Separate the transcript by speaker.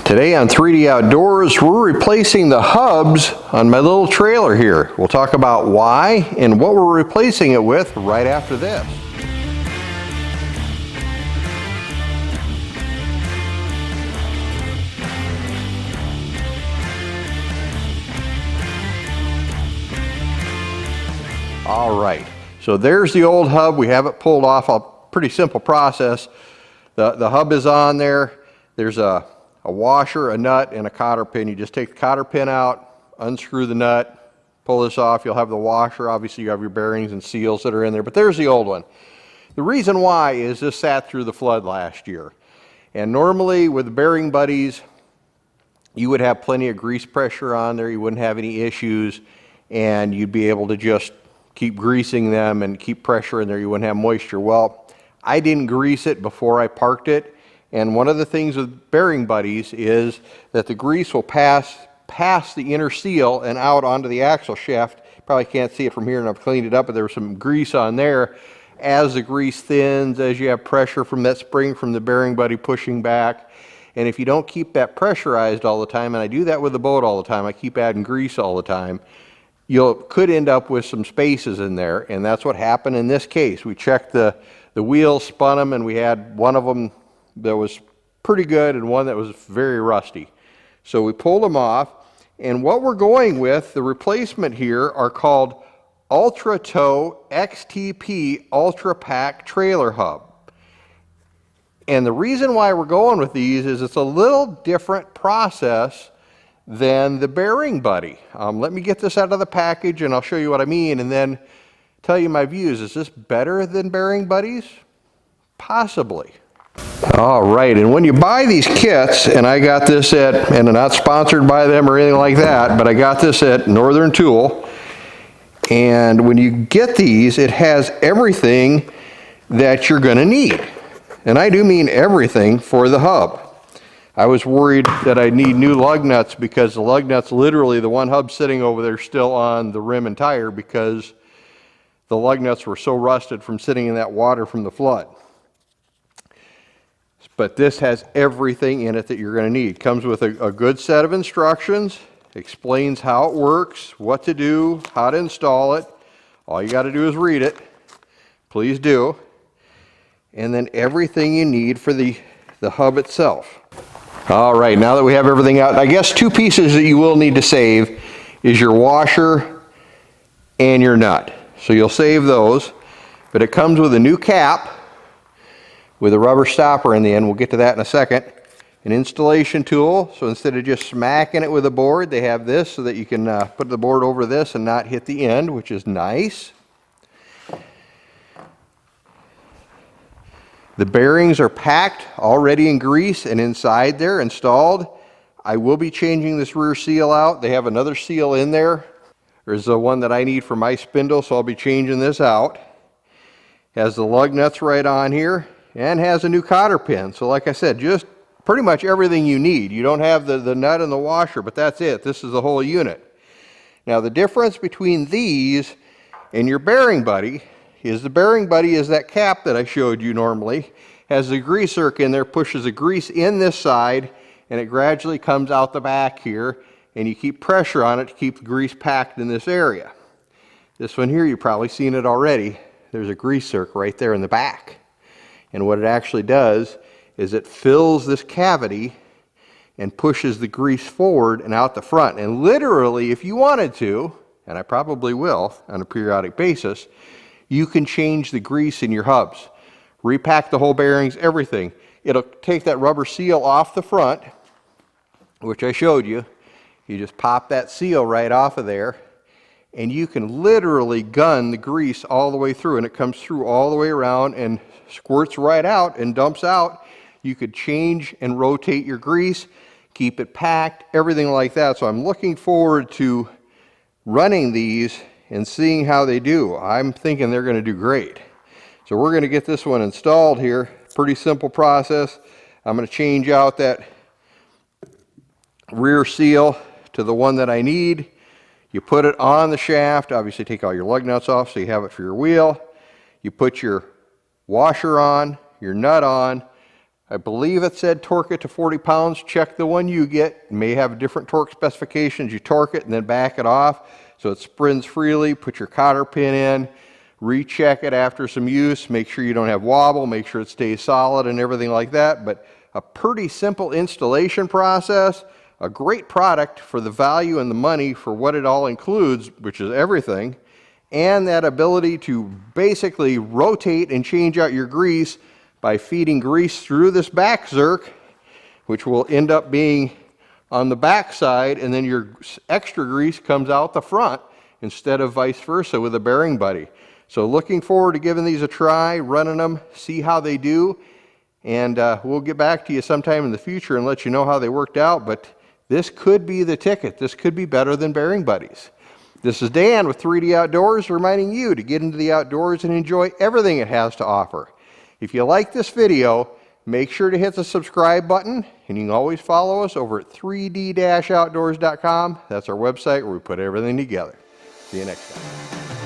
Speaker 1: Today on 3D Outdoors, we're replacing the hubs on my little trailer here. We'll talk about why and what we're replacing it with right after this. All right, so there's the old hub. We have it pulled off. A pretty simple process. The hub is on there. There's a washer, a nut, and a cotter pin. You just take the cotter pin out, unscrew the nut, pull this off. You'll have the washer. Obviously, you have your bearings and seals that are in there, but there's the old one. The reason why is this sat through the flood last year. And normally with the bearing buddies, you would have plenty of grease pressure on there. You wouldn't have any issues, and you'd be able to just keep greasing them and keep pressure in there. You wouldn't have moisture. Well, I didn't grease it before I parked it. And one of the things with bearing buddies is that the grease will pass past the inner seal and out onto the axle shaft. Probably can't see it from here, and I've cleaned it up, but there was some grease on there. As the grease thins, as you have pressure from that spring from the bearing buddy pushing back, and if you don't keep that pressurized all the time, and I do that with the boat all the time, I keep adding grease all the time, you could end up with some spaces in there, and that's what happened in this case. We checked the wheels, spun them, and we had one of them that was pretty good and one that was very rusty. So we pulled them off, and what we're going with, the replacement here, are called Ultra Tow XTP Ultra Pack Trailer Hub. And the reason why we're going with these is it's a little different process than the bearing buddy. Let me get this out of the package and I'll show you what I mean, and then tell you my views. Is this better than bearing buddies? Possibly. All right, and when you buy these kits, and I got this at, and I'm not sponsored by them or anything like that, but I got this at Northern Tool, and when you get these, it has everything that you're gonna need. And I do mean everything for the hub. I was worried that I'd need new lug nuts because the lug nuts, literally the one hub sitting over there still on the rim and tire because the lug nuts were so rusted from sitting in that water from the flood. But this has everything in it that you're going to need. Comes with a good set of instructions, explains how it works, what to do, how to install it. All you got to do is read it. Please do. And then everything you need for the hub itself. All right, now that we have everything out, I guess two pieces that you will need to save is your washer and your nut. So you'll save those, but it comes with a new cap with a rubber stopper in the end. We'll get to that in a second. An installation tool, so instead of just smacking it with a board, they have this so that you can put the board over this and not hit the end, which is nice. The bearings are packed already in grease and inside there installed. I will be changing this rear seal out. They have another seal in there. There's the one that I need for my spindle, so I'll be changing this out. Has the lug nuts right on here and has a new cotter pin. So like I said, just pretty much everything you need. You don't have the nut and the washer, but that's it. This is the whole unit. Now the difference between these and your bearing buddy is the bearing buddy is that cap that I showed you normally. Has the grease zerk in there, pushes the grease in this side, and it gradually comes out the back here, and you keep pressure on it to keep the grease packed in this area. This one here, you've probably seen it already. There's a grease zerk right there in the back. And what it actually does is it fills this cavity and pushes the grease forward and out the front. And literally, if you wanted to, and I probably will on a periodic basis, you can change the grease in your hubs. Repack the whole bearings, everything. It'll take that rubber seal off the front, which I showed you. You just pop that seal right off of there, and you can literally gun the grease all the way through, and it comes through all the way around and squirts right out and dumps out. You could change and rotate your grease, keep it packed, everything like that. So I'm looking forward to running these and seeing how they do. I'm thinking they're going to do great. So we're going to get this one installed here. Pretty simple process. I'm going to change out that rear seal to the one that I need. You put it on the shaft. Obviously take all your lug nuts off so you have it for your wheel. You put your washer on, your nut on, I believe it said torque it to 40 pounds. Check the one you get. It may have different torque specifications. You torque it and then back it off so it spins freely. Put your cotter pin in. Recheck it after some use. Make sure you don't have wobble. Make sure it stays solid and everything like that. But a pretty simple installation process. A great product for the value and the money for what it all includes, which is everything. And that ability to basically rotate and change out your grease by feeding grease through this back zerk, which will end up being on the back side, and then your extra grease comes out the front instead of vice versa with a bearing buddy. So looking forward to giving these a try, running them, see how they do, and we'll get back to you sometime in the future and let you know how they worked out, but this could be the ticket. This could be better than bearing buddies. This is Dan with 3D Outdoors reminding you to get into the outdoors and enjoy everything it has to offer. If you like this video, make sure to hit the subscribe button, and you can always follow us over at 3d-outdoors.com. That's our website where we put everything together. See you next time.